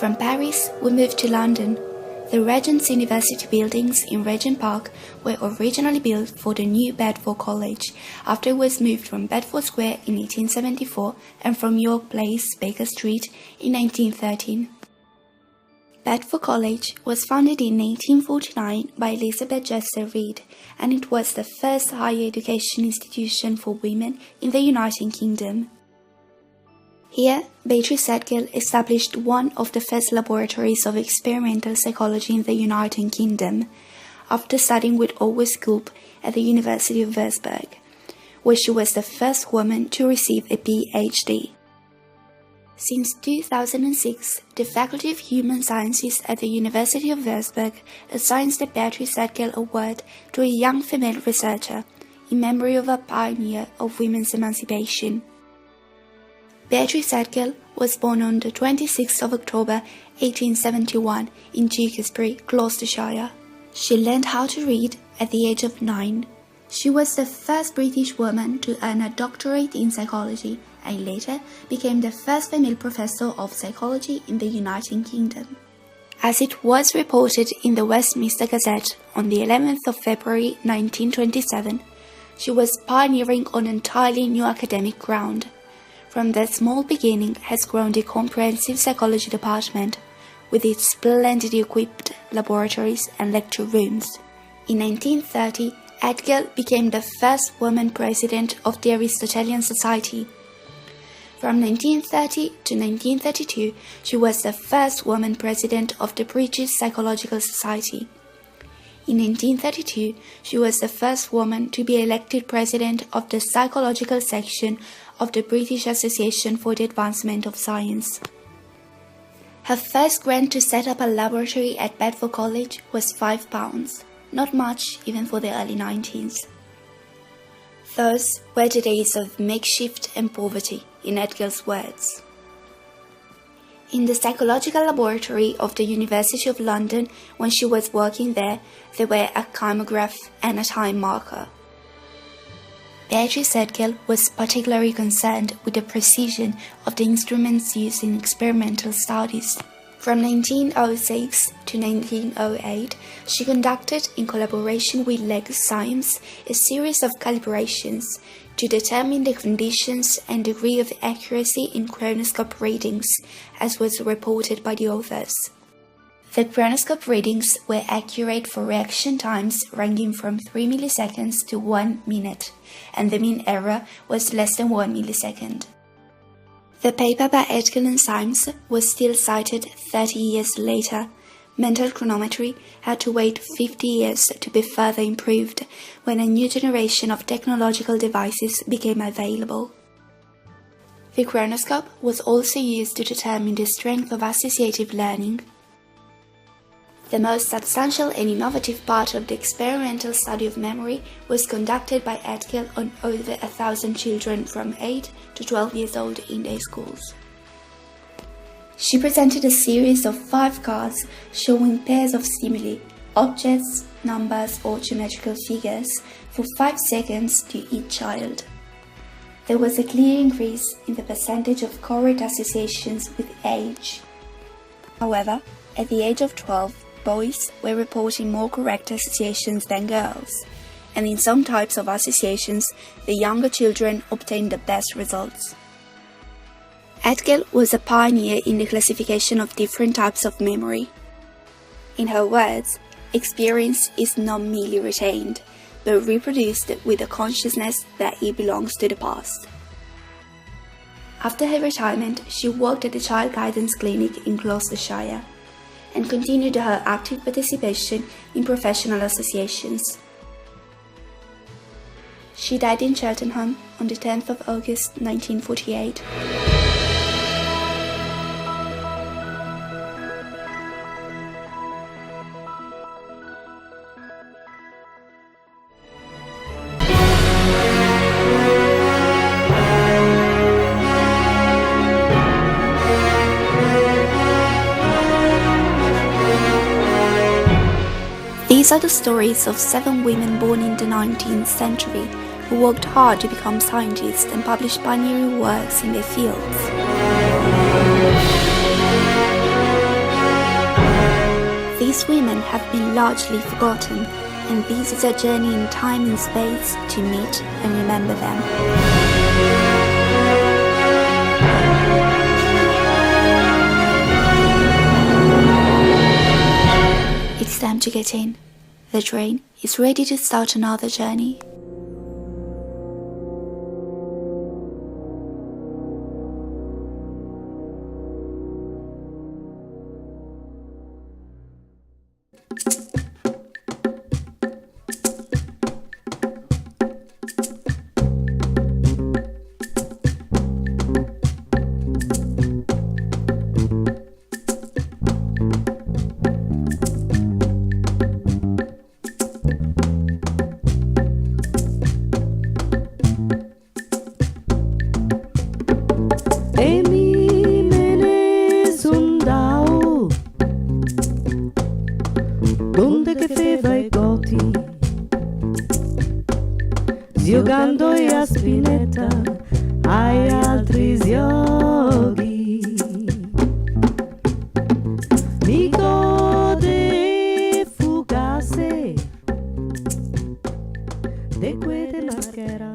From Paris, we moved to London. The Regent's University buildings in Regent Park were originally built for the new Bedford College after it was moved from Bedford Square in 1874 and from York Place, Baker Street in 1913. Bedford College was founded in 1849 by Elizabeth Jester Reed, and it was the first higher education institution for women in the United Kingdom. Here, Beatrice Edgell established one of the first laboratories of experimental psychology in the United Kingdom, after studying with Oswald Külpe at the University of Würzburg, where she was the first woman to receive a Ph.D. Since 2006, the Faculty of Human Sciences at the University of Würzburg assigns the Beatrice Edgell Award to a young female researcher, in memory of a pioneer of women's emancipation. Beatrice Edgell was born on the 26th of October 1871 in Tewkesbury, Gloucestershire. She learned how to read at the age of 9. She was the first British woman to earn a doctorate in psychology and later became the first female professor of psychology in the United Kingdom. As it was reported in the Westminster Gazette on the 11th of February 1927, she was pioneering on entirely new academic ground. From that small beginning has grown the comprehensive psychology department, with its splendidly equipped laboratories and lecture rooms. In 1930, Edgell became the first woman president of the Aristotelian Society. From 1930 to 1932, she was the first woman president of the British Psychological Society. In 1932, she was the first woman to be elected president of the psychological section of the British Association for the Advancement of Science. Her first grant to set up a laboratory at Bedford College was £5, not much even for the early 90s. Those were the days of makeshift and poverty, in Edgell's words. In the psychological laboratory of the University of London, when she was working there were a kymograph and a time marker. Beatrice Edgell was particularly concerned with the precision of the instruments used in experimental studies. From 1906 to 1908, she conducted, in collaboration with Leg Science, a series of calibrations to determine the conditions and degree of accuracy in chronoscope readings, as was reported by the authors. The chronoscope readings were accurate for reaction times ranging from 3 milliseconds to 1 minute, and the mean error was less than 1 millisecond. The paper by Edgell and Symes was still cited 30 years later. Mental chronometry had to wait 50 years to be further improved when a new generation of technological devices became available. The chronoscope was also used to determine the strength of associative learning. The most substantial and innovative part of the experimental study of memory was conducted by Edgell on over 1,000 children from 8 to 12 years old in their schools. She presented a series of 5 cards showing pairs of stimuli, objects, numbers or geometrical figures for 5 seconds to each child. There was a clear increase in the percentage of correct associations with age. However, at the age of 12, boys were reporting more correct associations than girls, and in some types of associations, the younger children obtained the best results. Edgell was a pioneer in the classification of different types of memory. In her words, experience is not merely retained, but reproduced with the consciousness that it belongs to the past. After her retirement, she worked at the Child Guidance Clinic in Gloucestershire, and continued her active participation in professional associations. She died in Cheltenham on the 10th of August 1948. These are the stories of 7 women born in the 19th century who worked hard to become scientists and publish pioneering works in their fields. These women have been largely forgotten, and this is a journey in time and space to meet and remember them. It's time to get in. The train is ready to start another journey. Giocando a spinetta ai altri giochi, mi gode fugace de quelle maschera.